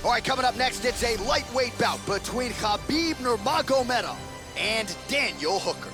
All right, coming up next, it's a lightweight bout between Khabib Nurmagomedov and Daniel Hooker.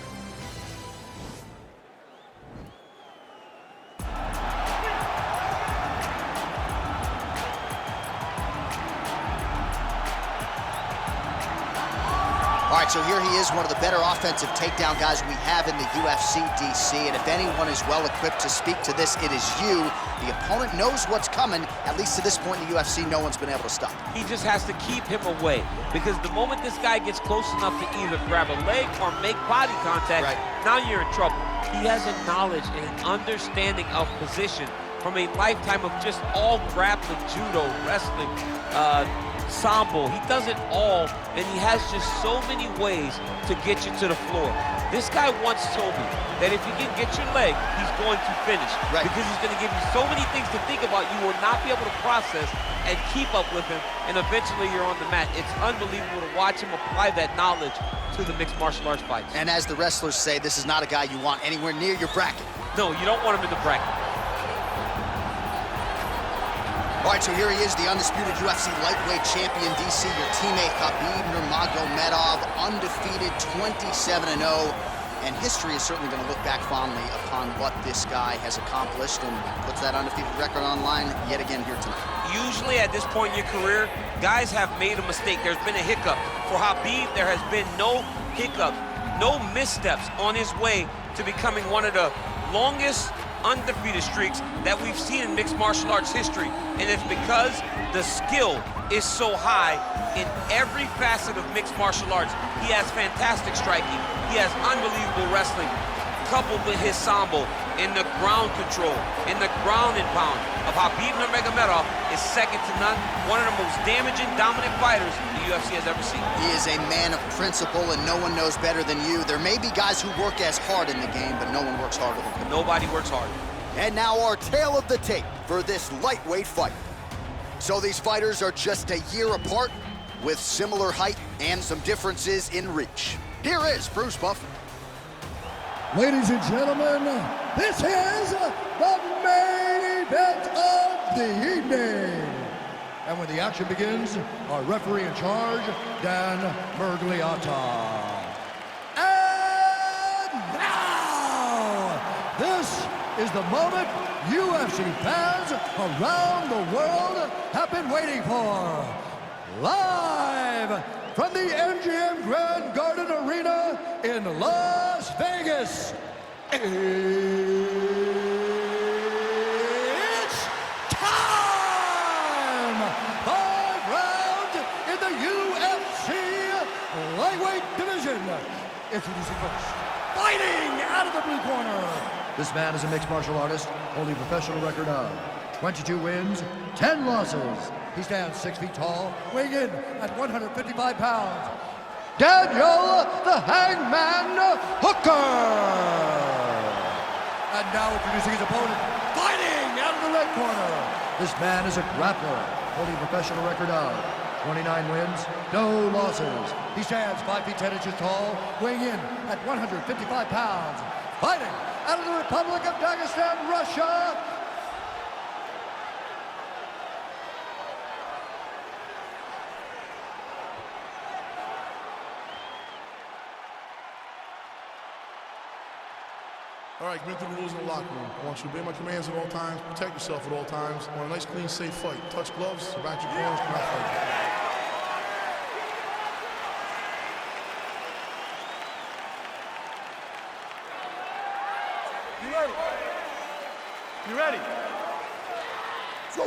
All right, so here he is, one of the better offensive takedown guys we have in the UFC, DC. And if anyone is well-equipped to speak to this, it is you. The opponent knows what's coming. At least to this point in the UFC, no one's been able to stop him. He just has to keep him away, because the moment this guy gets close enough to either grab a leg or make body contact, now you're in trouble. He has a knowledge and an understanding of position from a lifetime of just all grappling, judo, wrestling, sambo. He does it all, and he has just so many ways to get you to the floor. This guy once told me that if you can get your leg, he's going to finish. Because he's going to give you so many things to think about, you will not be able to process and keep up with him, and eventually you're on the mat. It's unbelievable to watch him apply that knowledge to the mixed martial arts fights. And as the wrestlers say, this is not a guy you want anywhere near your bracket. No, you don't want him in the bracket. All right, so here he is, the undisputed UFC lightweight champion, DC, your teammate Khabib Nurmagomedov, undefeated 27-0. And history is certainly going to look back fondly upon what this guy has accomplished and puts that undefeated record on line yet again here tonight. Usually at this point in your career, guys have made a mistake. There's been a hiccup. For Khabib, there has been no hiccups, no missteps on his way to becoming one of the longest undefeated streaks that we've seen in mixed martial arts history. And it's because the skill is so high in every facet of mixed martial arts. He has fantastic striking. He has unbelievable wrestling, coupled with his sambo in the ground control, in the ground and pound of Khabib Nurmagomedov is second to none. One of the most damaging, dominant fighters the UFC has ever seen. He is a man of principle, and no one knows better than you. There may be guys who work as hard in the game, but no one works harder than him. Nobody works harder. And now our tale of the tape for this lightweight fight. So these fighters are just a year apart, with similar height and some differences in reach. Here is Bruce Buffer. Ladies and gentlemen, this is the main event of the evening. And when the action begins, our referee in charge, Dan Mergliata. And now, this is the moment UFC fans around the world have been waiting for. Live from the MGM Grand Garden Arena in Las Vegas, it's time! 5 rounds in the UFC lightweight division. Introducing first, fighting out of the blue corner. This man is a mixed martial artist, holding a professional record of 22 wins, 10 losses. He stands 6 feet tall, weighing in at 155 pounds. Daniel the Hangman Hooker! And now introducing his opponent, fighting out of the red corner. This man is a grappler, holding a professional record of 29 wins, no losses. He stands 5 feet 10 inches tall, weighing in at 155 pounds. Fighting out of the Republic of Dagestan, Russia, All right, commit to the rules in the locker room. I want you to obey my commands at all times, protect yourself at all times. I want a nice, clean, safe fight. Touch gloves, back your corners, come out fight. You ready? You ready?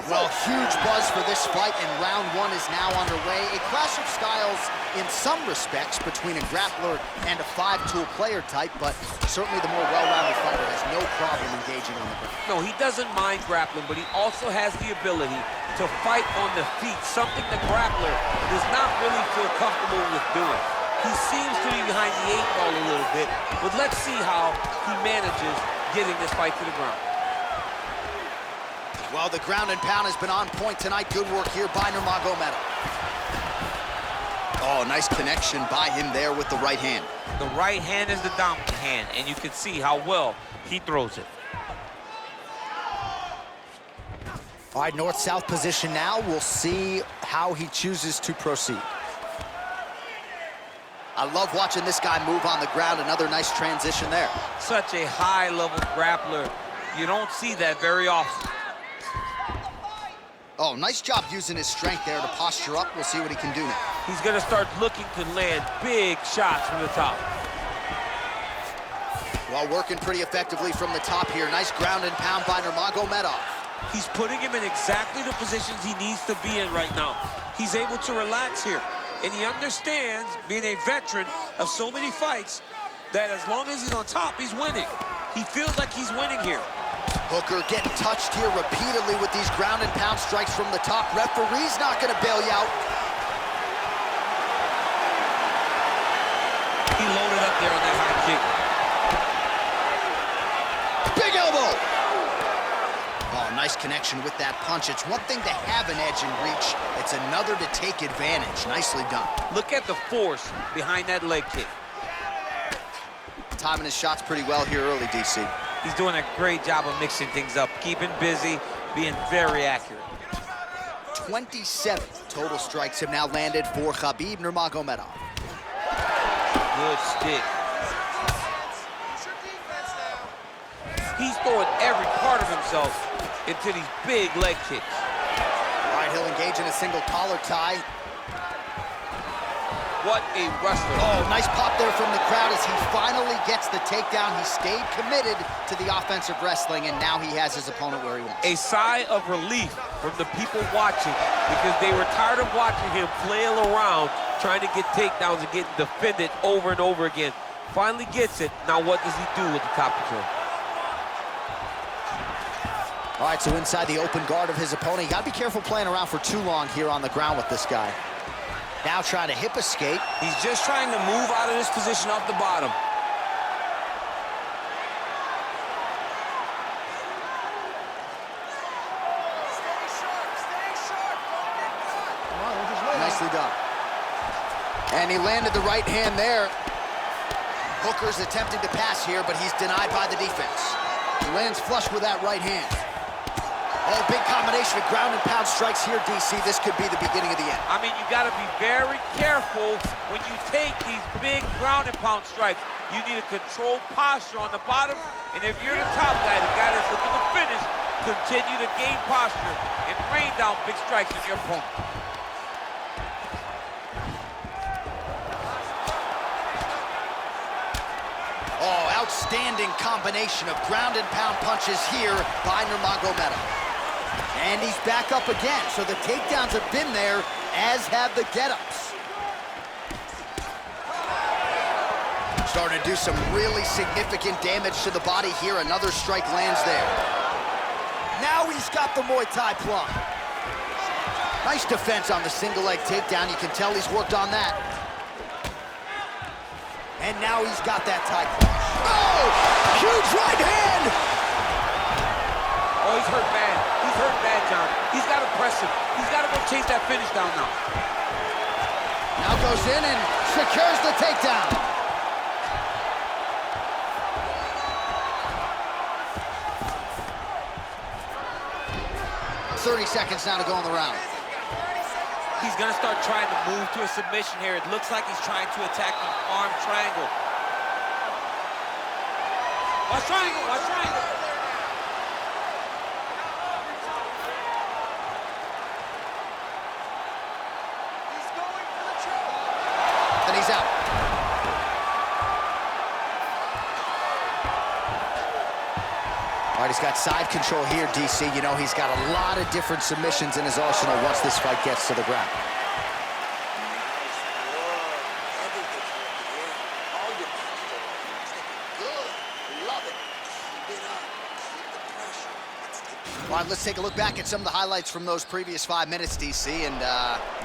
Well, huge buzz for this fight, and round 1 is now underway. A clash of styles in some respects between a grappler and a 5-tool player type, but certainly the more well-rounded fighter has no problem engaging on the ground. No, he doesn't mind grappling, but he also has the ability to fight on the feet, something the grappler does not really feel comfortable with doing. He seems to be behind the 8 ball a little bit, but let's see how he manages getting this fight to the ground. Well, the ground and pound has been on point tonight. Good work here by Nurmagomedov. Oh, nice connection by him there with the right hand. The right hand is the dominant hand, and you can see how well he throws it. All right, north-south position now. We'll see how he chooses to proceed. I love watching this guy move on the ground. Another nice transition there. Such a high-level grappler. You don't see that very often. Oh, nice job using his strength there to posture up. We'll see what he can do now. He's gonna start looking to land big shots from the top. Well, working pretty effectively from the top here. Nice ground and pound by Nurmagomedov. He's putting him in exactly the positions he needs to be in right now. He's able to relax here. And he understands, being a veteran of so many fights, that as long as he's on top, he's winning. He feels like he's winning here. Hooker getting touched here repeatedly with these ground and pound strikes from the top. Referee's not gonna bail you out. He loaded up there on that high kick. Big elbow! Oh, nice connection with that punch. It's one thing to have an edge and reach. It's another to take advantage. Nicely done. Look at the force behind that leg kick. Timing his shots pretty well here early, DC. He's doing a great job of mixing things up, keeping busy, being very accurate. 27 total strikes have now landed for Khabib Nurmagomedov. Good stick. He's throwing every part of himself into these big leg kicks. All right, he'll engage in a single collar tie. What a wrestler. Oh, nice pop there from the crowd as he finally gets the takedown. He stayed committed to the offensive wrestling, and now he has his opponent where he wants. A sigh of relief from the people watching, because they were tired of watching him flail around trying to get takedowns and getting defended over and over again. Finally gets it. Now what does he do with the top control? All right, so inside the open guard of his opponent. You gotta be careful playing around for too long here on the ground with this guy. Now trying to hip escape. He's just trying to move out of this position off the bottom. Nicely done. And he landed the right hand there. Hooker's attempting to pass here, but he's denied by the defense. He lands flush with that right hand. Oh, big combination of ground and pound strikes here, DC. This could be the beginning of the end. I mean, you got to be very careful when you take these big ground and pound strikes. You need a controlled posture on the bottom, and if you're the top guy, the guy that's looking to finish, continue to gain posture and rain down big strikes on your opponent. Oh, outstanding combination of ground and pound punches here by Nurmagomedov. And he's back up again, so the takedowns have been there, as have the get-ups. Starting to do some really significant damage to the body here. Another strike lands there. Now he's got the Muay Thai plum. Nice defense on the single leg takedown. You can tell he's worked on that. And now he's got that Thai clutch. Oh, huge right hand! Oh, he's hurt bad. He's hurt bad, John. He's got to press him. He's got to go chase that finish down now. Now goes in and secures the takedown. .30 seconds now to go in the round. He's going to start trying to move to a submission here. It looks like he's trying to attack the arm triangle. Watch triangle, watch triangle. He's going for the choke. And he's out. All right, he's got side control here, DC. You know, he's got a lot of different submissions in his arsenal once this fight gets to the ground. All right, let's take a look back at some of the highlights from those previous 5 minutes, DC, and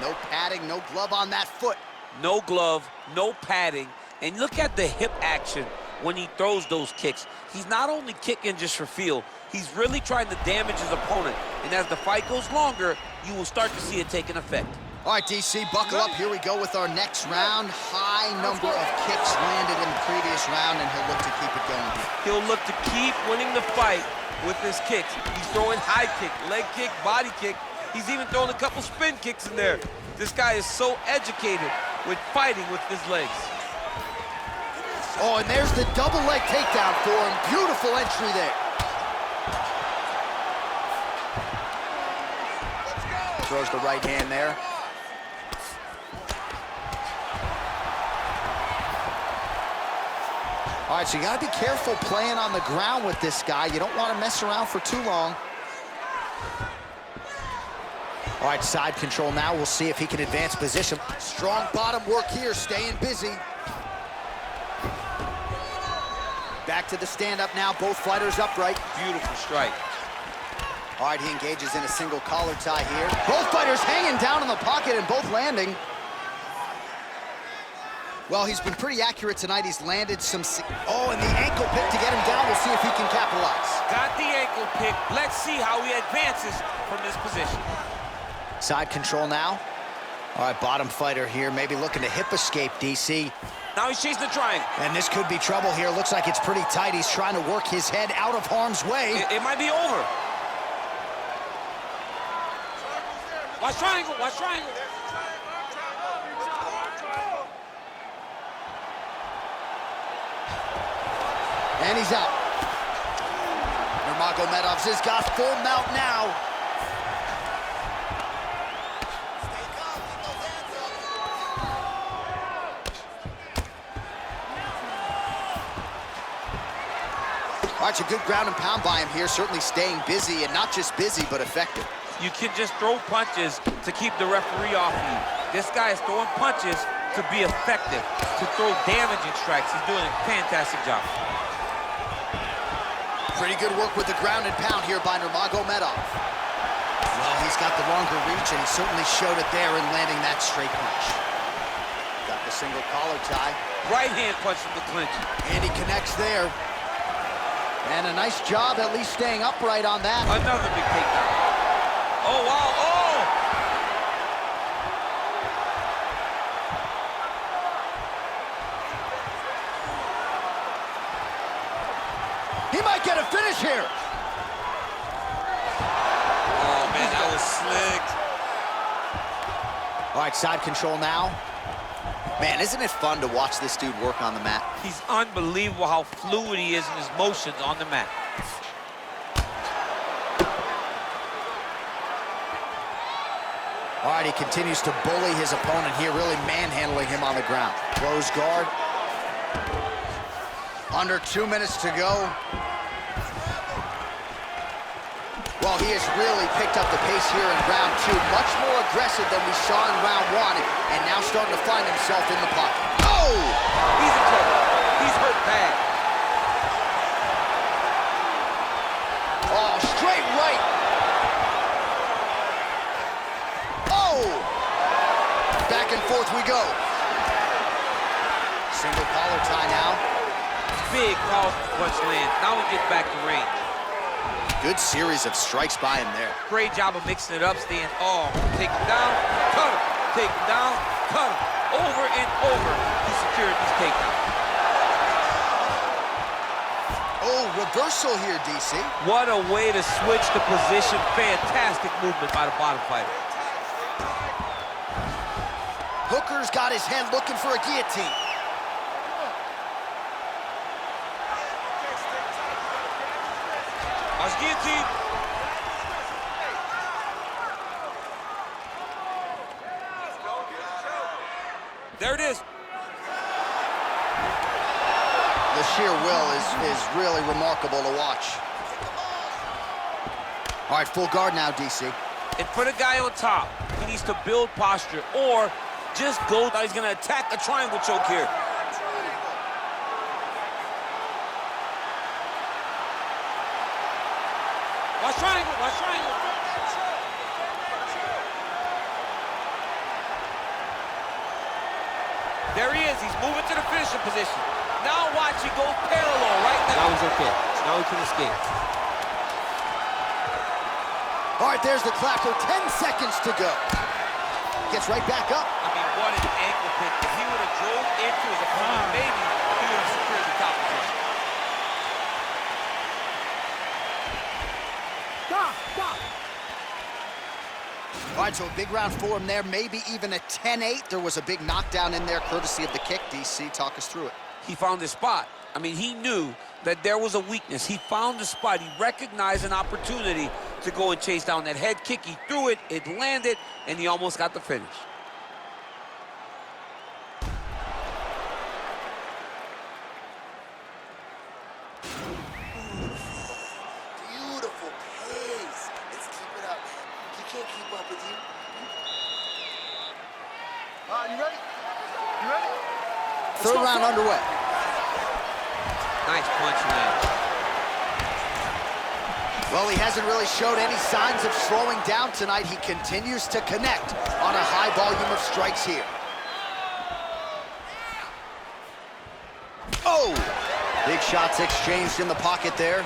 no padding, no glove on that foot. No glove, no padding, and look at the hip action when he throws those kicks. He's not only kicking just for feel, he's really trying to damage his opponent, and as the fight goes longer, you will start to see it taking effect. All right, DC, buckle up. Here we go with our next round. High number of kicks landed in the previous round, and he'll look to keep it going here. He'll look to keep winning the fight with his kicks. He's throwing high kick, leg kick, body kick. He's even throwing a couple spin kicks in there. This guy is so educated with fighting with his legs. Oh, and there's the double leg takedown for him. Beautiful entry there. Throws the right hand there. All right, so you gotta be careful playing on the ground with this guy. You don't want to mess around for too long. All right, side control now. We'll see if he can advance position. Strong bottom work here, staying busy. Back to the stand-up now, both fighters upright. Beautiful strike. All right, he engages in a single collar tie here. Both fighters hanging down in the pocket and both landing. Well, he's been pretty accurate tonight. He's landed some... Oh, and the ankle pick to get him down. We'll see if he can capitalize. Got the ankle pick. Let's see how he advances from this position. Side control now. All right, bottom fighter here, maybe looking to hip escape, DC. Now he's chasing the triangle. And this could be trouble here. Looks like it's pretty tight. He's trying to work his head out of harm's way. It might be over. Watch triangle, watch triangle. And he's out. Nurmagomedov's has got full mount now. All right, a good ground and pound by him here, certainly staying busy, and not just busy, but effective. You can just throw punches to keep the referee off you. This guy is throwing punches to be effective, to throw damaging strikes. He's doing a fantastic job. Pretty good work with the ground and pound here by Nurmagomedov. Well, he's got the longer reach, and he certainly showed it there in landing that straight punch. Got the single collar tie. Right hand punch from the clinch. And he connects there. And a nice job at least staying upright on that. Another big takedown. Oh, wow, oh! He might get a finish here. Oh, man, that was slick. All right, side control now. Man, isn't it fun to watch this dude work on the mat? He's unbelievable how fluid he is in his motions on the mat. All right, he continues to bully his opponent here, really manhandling him on the ground. Close guard. Under 2 minutes to go. Well, he has really picked up the pace here in round 2. Much more aggressive than we saw in round 1, and now starting to find himself in the pocket. Oh! He's in trouble. He's hurt bad. Oh, straight right. Oh! Back and forth we go. Single collar tie now. Big powerful punch lands. Now he gets back to range. Good series of strikes by him there. Great job of mixing it up, staying. Oh, take him down, cut him. Take him down, cut him. Over and over, he secured these takedowns. Oh, reversal here, DC. What a way to switch the position. Fantastic movement by the bottom fighter. Hooker's got his head looking for a guillotine. Watch guillotine. There it is. The sheer will is really remarkable to watch. All right, full guard now, DC. And for the guy on top, he needs to build posture or just go. He's going to attack a triangle choke here. Watch triangle, watch triangle. There he is, he's moving to the finishing position. Now watch, he goes parallel right now. Now he's okay, now he can escape. All right, there's the clapper, 10 seconds to go. Gets right back up. I mean, what an ankle pick. If he would have drove into his opponent, maybe he would have secured the top position. All right, so a big round for him there, maybe even a 10-8. There was a big knockdown in there, courtesy of the kick. DC, talk us through it. He found his spot. I mean, he knew that there was a weakness. He found the spot. He recognized an opportunity to go and chase down that head kick. He threw it, it landed, and he almost got the finish. Beautiful pace. Let's keep it up. He can't keep up with you. You ready? You ready? Third round underway. Nice punch land. Well, he hasn't really showed any signs of slowing down tonight. He continues to connect on a high volume of strikes here. Oh! Big shots exchanged in the pocket there.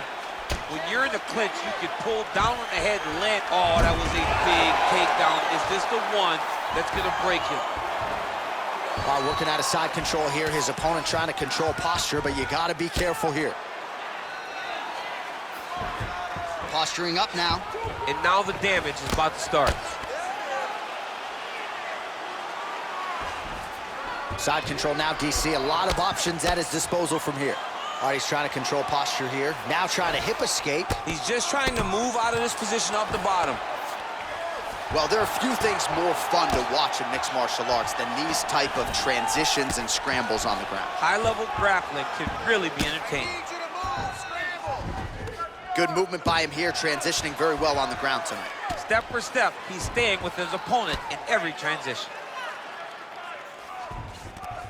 When you're in the clinch, you can pull down on the head and land. Oh, that was a big takedown. Is this the one that's going to break him? Working out of side control here. His opponent trying to control posture, but you got to be careful here. Posturing up now. And now the damage is about to start. Side control now, DC. A lot of options at his disposal from here. All right, he's trying to control posture here. Now trying to hip escape. He's just trying to move out of this position off the bottom. Well, there are few things more fun to watch in mixed martial arts than these type of transitions and scrambles on the ground. High-level grappling can really be entertaining. Need you to move. Scramble. Good movement by him here, transitioning very well on the ground tonight. Step for step, he's staying with his opponent in every transition.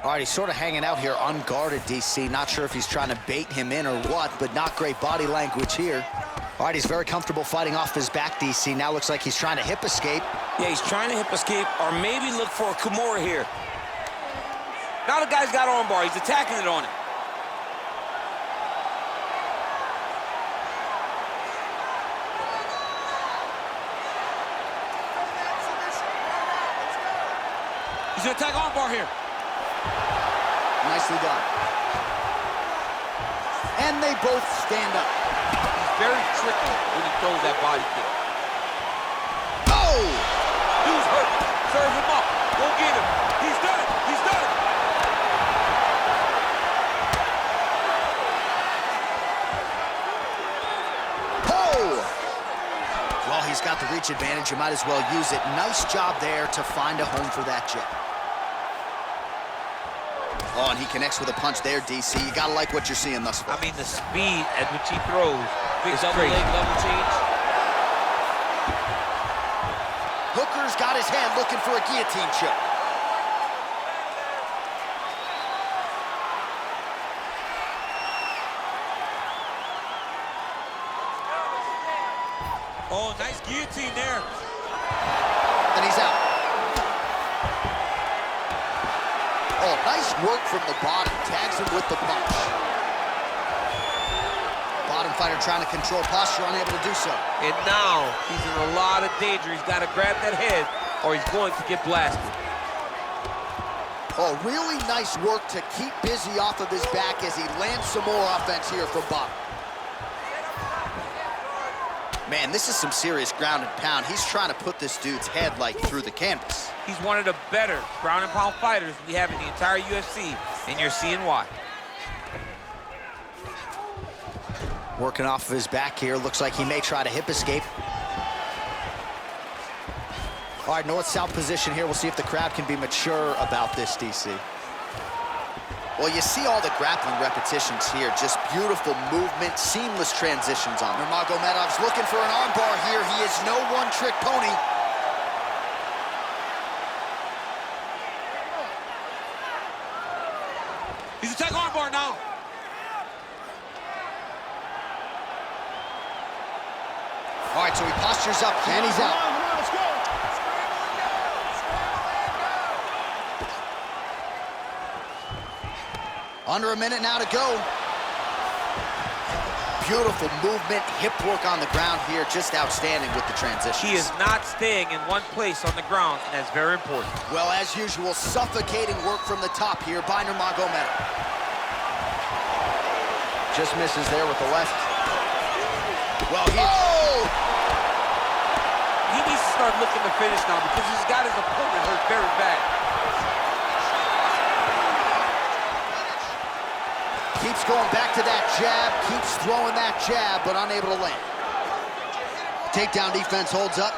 All right, he's sort of hanging out here unguarded, DC. Not sure if he's trying to bait him in or what, but not great body language here. All right, he's very comfortable fighting off his back, DC. Now looks like he's trying to hip escape. Yeah, he's trying to hip escape or maybe look for a Kimura here. Now the guy's got armbar. He's attacking it on it. He's gonna attack armbar here. Nicely done. And they both stand up. He's very tricky when he throws that body kick. Oh! Dude's hurt. Serve him up. Go get him. He's done it. He's done it. Oh! Well, he's got the reach advantage. You might as well use it. Nice job there to find a home for that jab. Oh, and he connects with a punch there, DC. You gotta like what you're seeing thus far. I mean, the speed at which he throws. Big double crazy. leg level change. Hooker's got his head looking for a guillotine choke. Oh, nice guillotine there. And he's out. Oh, nice work from the bottom. Tags him with the punch. Bottom fighter trying to control posture, unable to do so. And now he's in a lot of danger. He's got to grab that head or he's going to get blasted. Oh, really nice work to keep busy off of his back as he lands some more offense here from bottom. Man, this is some serious ground and pound. He's trying to put this dude's head like through the canvas. He's one of the better ground and pound fighters we have in the entire UFC, and you're seeing why. Working off of his back here. Looks like he may try to hip escape. All right, north-south position here. We'll see if the crowd can be mature about this, DC. Well, you see all the grappling repetitions here. Just beautiful movement, seamless transitions on there. Nurmagomedov's looking for an armbar here. He is no one-trick pony. He's attacking armbar now. All right, so he postures up, and he's out. Under a minute now to go. Beautiful movement, hip work on the ground here, just outstanding with the transitions. He is not staying in one place on the ground, and that's very important. Well, as usual, suffocating work from the top here by Nurmagomedov. Just misses there with the left. Well, he... Oh! start looking to finish now because he's got his opponent hurt very bad. Keeps going back to that jab, keeps throwing that jab, but unable to land. Takedown defense holds up.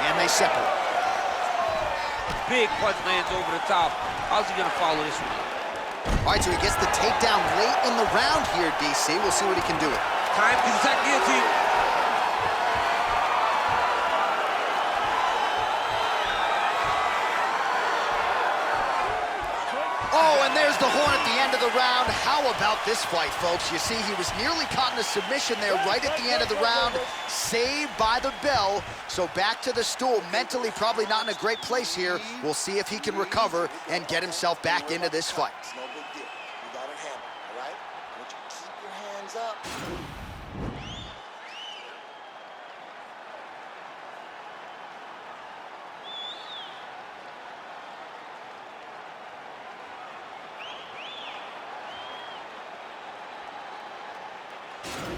And they separate. Big punch lands over the top. How's he gonna follow this one? All right, so he gets the takedown late in the round here, DC. We'll see what he can do. Time to attack guillotine. Oh, and there's the horn at the end of the round. How about this fight, folks? You see, he was nearly caught in a submission there right at the end of the round, saved by the bell. So back to the stool, mentally probably not in a great place here. We'll see if he can recover and get himself back into this fight. It's no big deal. You got her handled, all right? I want you to keep your hands up.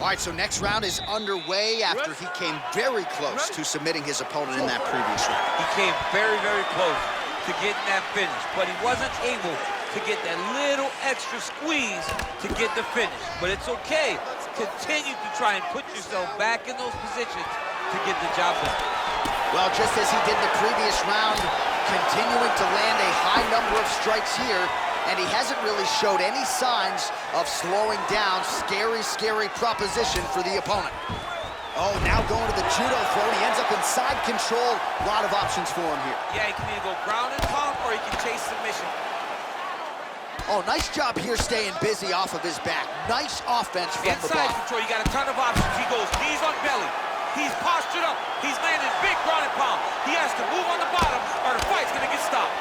All right, so next round is underway after he came very close to submitting his opponent in that previous round. He came very, very close to getting that finish, but he wasn't able to get that little extra squeeze to get the finish. But it's okay. Continue to try and put yourself back in those positions to get the job done. Well, just as he did in the previous round, continuing to land a high number of strikes here, and he hasn't really showed any signs of slowing down. Scary, scary proposition for the opponent. Oh, now going to the judo throw. He ends up in side control. A lot of options for him here. Yeah, he can either go ground and pound or he can chase submission. Oh, nice job here staying busy off of his back. Nice offense from the Inside bottom. control, you got a ton of options. He goes knees on belly. He's postured up. He's landing big ground and pound. He has to move on the bottom or the fight's gonna get stopped.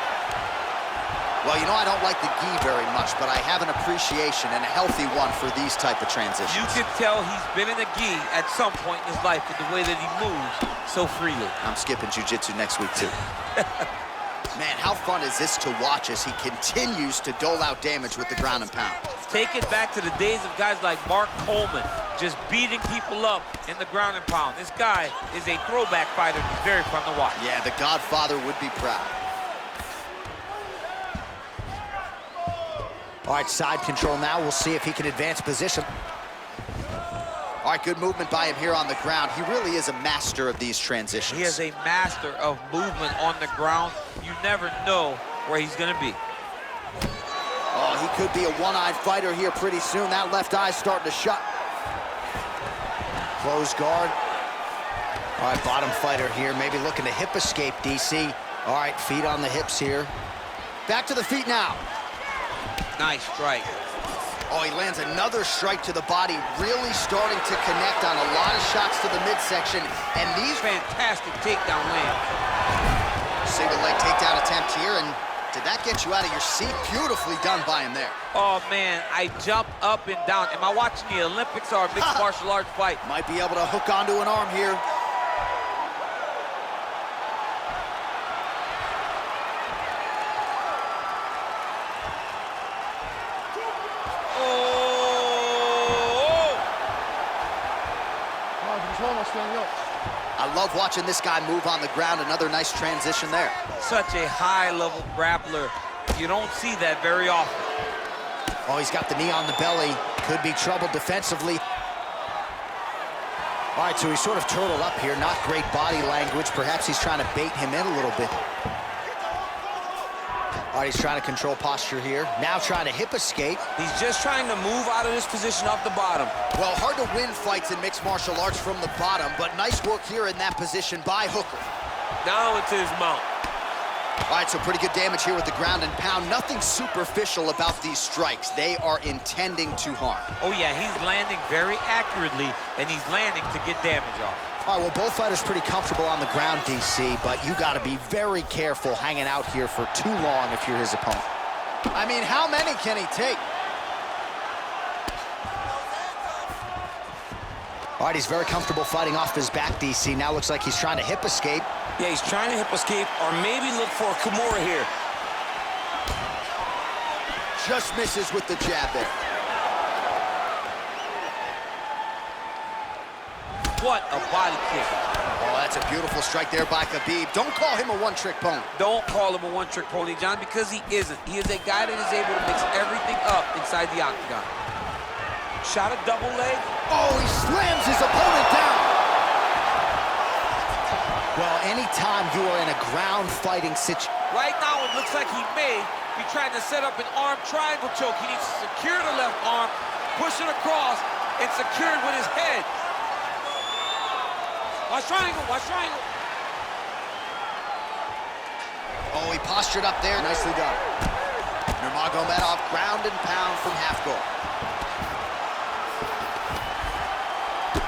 Well, you know, I don't like the gi very much, but I have an appreciation and a healthy one for these type of transitions. You can tell he's been in a gi at some point in his life with the way that he moves so freely. I'm skipping jiu-jitsu next week, too. Man, how fun is this to watch as he continues to dole out damage with the ground and pound? Take it back to the days of guys like Mark Coleman, just beating people up in the ground and pound. This guy is a throwback fighter. He's very fun to watch. Yeah, the Godfather would be proud. All right, side control now. We'll see if he can advance position. All right, good movement by him here on the ground. He really is a master of these transitions. He is a master of movement on the ground. You never know where he's gonna be. Oh, he could be a one-eyed fighter here pretty soon. That left eye's starting to shut. Close guard. All right, bottom fighter here, maybe looking to hip escape, DC. All right, feet on the hips here. Back to the feet now. Nice strike. Oh, he lands another strike to the body, really starting to connect on a lot of shots to the midsection. And these Fantastic takedown land. single leg takedown attempt here, and did that get you out of your seat? Beautifully done by him there. Oh man, I jumped up and down. Am I watching the Olympics or a mixed martial arts fight? Might be able to hook onto an arm here. I love watching this guy move on the ground. Another nice transition there. Such a high-level grappler. You don't see that very often. Oh, he's got the knee on the belly. Could be trouble defensively. All right, so he's sort of turtled up here. Not great body language. Perhaps he's trying to bait him in a little bit. All right, he's trying to control posture here. Now trying to hip escape. He's just trying to move out of this position off the bottom. Well, hard to win fights in mixed martial arts from the bottom, but nice work here in that position by Hooker. Now into his mount. All right, so pretty good damage here with the ground and pound. Nothing superficial about these strikes. They are intending to harm. Oh yeah, he's landing very accurately, and he's landing to get damage off. All right, well, both fighters pretty comfortable on the ground, DC, but you got to be very careful hanging out here for too long if you're his opponent. I mean, how many can he take? All right, he's very comfortable fighting off his back, DC. Now looks like he's trying to hip escape. Yeah, he's trying to hip escape or maybe look for a Kimura here. Just misses with the jab there. What a body kick. Oh, That's a beautiful strike there by Khabib. Don't call him a one-trick pony. Don't call him a one-trick pony, John, because he isn't. He is a guy that is able to mix everything up inside the octagon. Shot a double leg. Oh, he slams his opponent down. Well, anytime you are in a ground fighting situation. Right now, it looks like he may be trying to set up an arm triangle choke. He needs to secure the left arm, push it across, and secure it with his head. Watch triangle, watch triangle. Oh, he postured up there. Nicely done. Nurmagomedov ground and pound from half guard.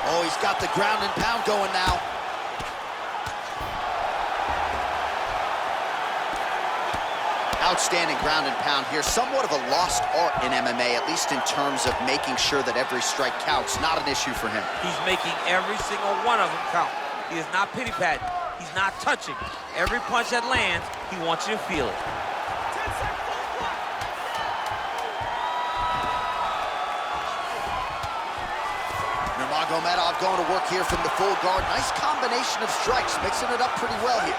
Oh, he's got the ground and pound going now. Outstanding ground and pound here. Somewhat of a lost art in MMA, at least in terms of making sure that every strike counts. Not an issue for him. He's making every single one of them count. He is not pity-patting. He's not touching. Every punch that lands, he wants you to feel it. Nurmagomedov going to work here from the full guard. Nice combination of strikes, mixing it up pretty well here.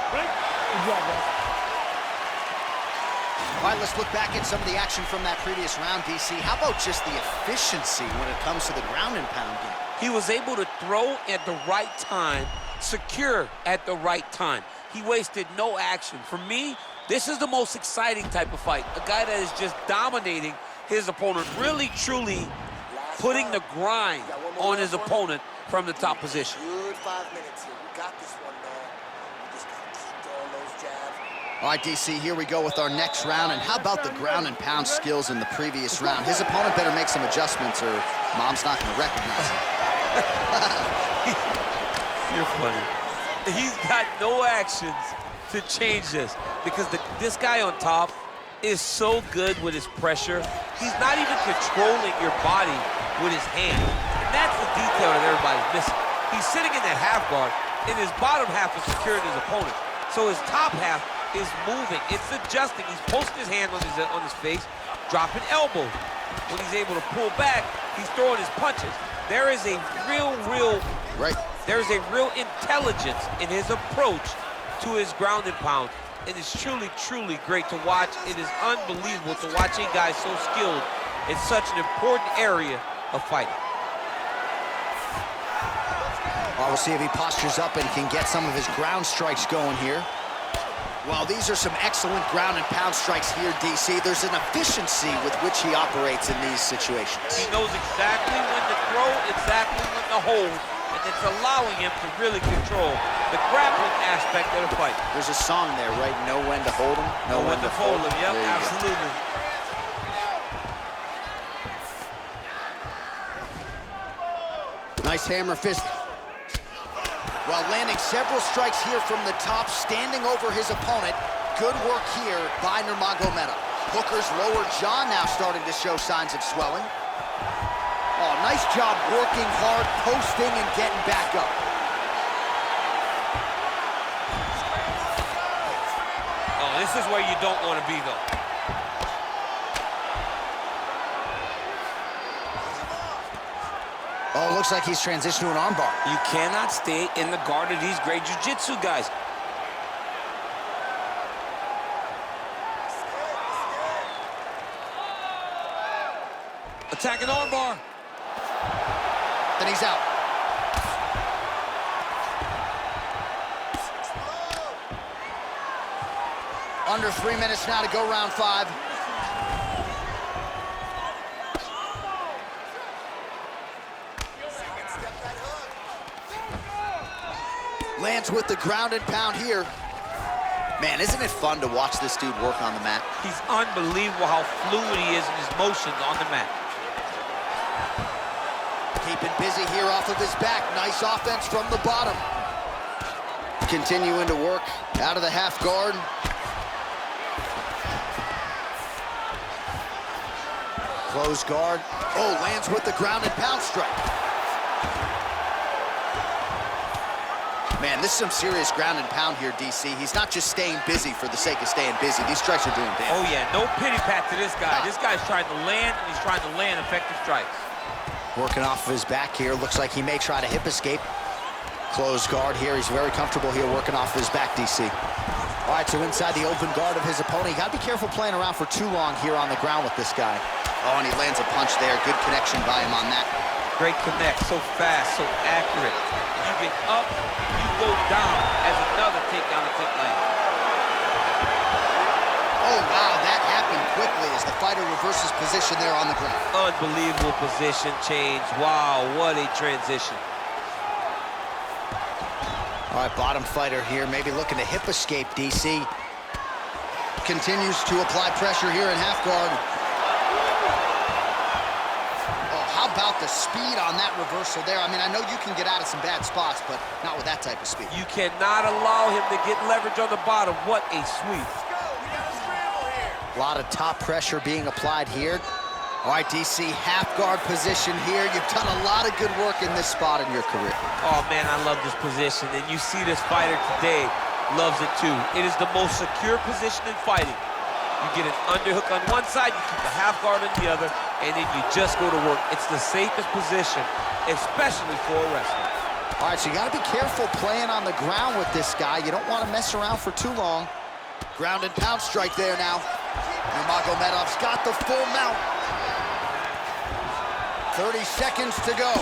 All right, let's look back at some of the action from that previous round, DC. How about just the efficiency when it comes to the ground and pound game? He was able to throw at the right time, secure at the right time. He wasted no action. For me, this is the most exciting type of fight. A guy that is just dominating his opponent, really, truly putting the grind on his opponent from the top position. Good 5 minutes here. We got this one, man. We just gotta keep throwing those jabs. All right, DC, here we go with our next round. And how about the ground and pound skills in the previous round? His opponent better make some adjustments or Mom's not going to recognize him. You're funny. He's got no actions to change this because this guy on top is so good with his pressure. He's not even controlling your body with his hand. And that's the detail that everybody's missing. He's sitting in that half guard, and his bottom half is securing his opponent. So his top half is moving. It's adjusting. He's posting his hand on his face, dropping elbows. When he's able to pull back, he's throwing his punches. There is a real intelligence in his approach to his ground and pound. It is truly, truly great to watch. It is unbelievable to watch a guy so skilled in such an important area of fighting. Well, we'll see if he postures up and can get some of his ground strikes going here. Well, these are some excellent ground and pound strikes here, DC. There's an efficiency with which he operates in these situations. He knows exactly when to throw, exactly when to hold, and it's allowing him to really control the grappling aspect of the fight. There's a song there, right? Know when to hold him, know when to fold him. Yep, absolutely. Nice hammer fist. While landing several strikes here from the top, standing over his opponent. Good work here by Nurmagomedov. Hooker's lower jaw now starting to show signs of swelling. Oh, nice job working hard, posting, and getting back up. Oh, this is where you don't want to be, though. Oh, looks like he's transitioned to an armbar. You cannot stay in the guard of these great jiu-jitsu guys. Attacking armbar. Then he's out. Under 3 minutes now to go round 5. Lands with the ground and pound here. Man, isn't it fun to watch this dude work on the mat? He's unbelievable how fluid he is in his motions on the mat. Keeping busy here off of his back. Nice offense from the bottom. Continuing to work out of the half guard. Close guard. Oh, lands with the ground and pound strike. Man, this is some serious ground and pound here, DC. He's not just staying busy for the sake of staying busy. These strikes are doing damage. Oh, yeah, no pity pat to this guy. This guy's trying to land, and he's trying to land effective strikes. Working off of his back here. Looks like he may try to hip escape. Closed guard here. He's very comfortable here working off his back, DC. All right, so inside the open guard of his opponent. You got to be careful playing around for too long here on the ground with this guy. Oh, and he lands a punch there. Good connection by him on that. Great connect, so fast, so accurate. You get up, you go down as another takedown attempt lands. Oh, wow, that happened quickly as the fighter reverses position there on the ground. Unbelievable position change. Wow, what a transition. All right, bottom fighter here, maybe looking to hip escape, DC. Continues to apply pressure here in half guard. Oh, how about the speed on that reversal there? I mean, I know you can get out of some bad spots, but not with that type of speed. You cannot allow him to get leverage on the bottom. What a sweep. A lot of top pressure being applied here. All right, DC, half guard position here. You've done a lot of good work in this spot in your career. Oh, man, I love this position. And you see this fighter today loves it, too. It is the most secure position in fighting. You get an underhook on one side, you keep the half guard on the other, and then you just go to work. It's the safest position, especially for a wrestler. All right, so you got to be careful playing on the ground with this guy. You don't want to mess around for too long. Ground and pound strike there now. Nurmagomedov's got the full mount. 30 seconds to go.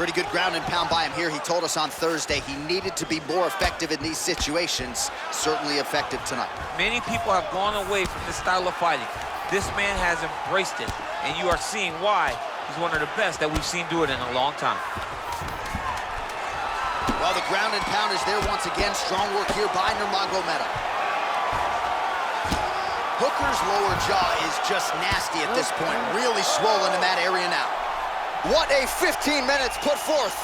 Pretty good ground and pound by him here. He told us on Thursday he needed to be more effective in these situations. Certainly effective tonight. Many people have gone away from this style of fighting. This man has embraced it, and you are seeing why he's one of the best that we've seen do it in a long time. Well, the ground and pound is there once again. Strong work here by Nurmagomedov. Hooker's lower jaw is just nasty at this point. Really swollen in that area now. What a 15 minutes put forth.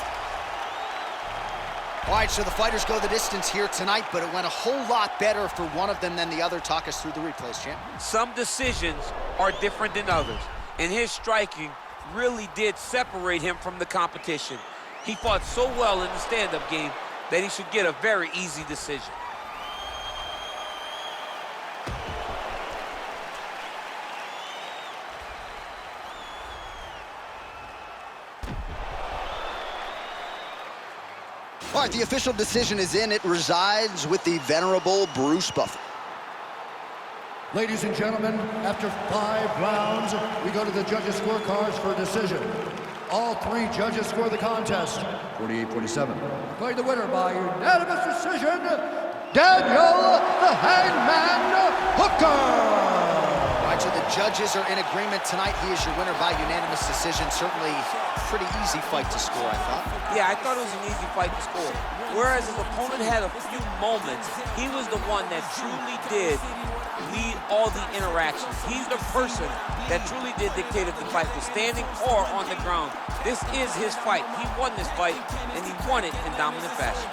All right, so the fighters go the distance here tonight, but it went a whole lot better for one of them than the other. Talk us through the replays, champ. Some decisions are different than others, and his striking really did separate him from the competition. He fought so well in the stand-up game that he should get a very easy decision. All right, the official decision is in. It resides with the venerable Bruce Buffer. Ladies and gentlemen, after 5 rounds, we go to the judges' scorecards for a decision. All 3 judges score the contest, 48-47. Declaring the winner by unanimous decision, Daniel the Hangman Hooker! All right, so the judges are in agreement tonight. He is your winner by unanimous decision. Certainly pretty easy fight to score, I thought. Yeah, I thought it was an easy fight to score. Whereas his opponent had a few moments, he was the one that truly did lead all the interactions. He's the person that truly did dictate if the fight was standing or on the ground. This is his fight. He won this fight, and he won it in dominant fashion.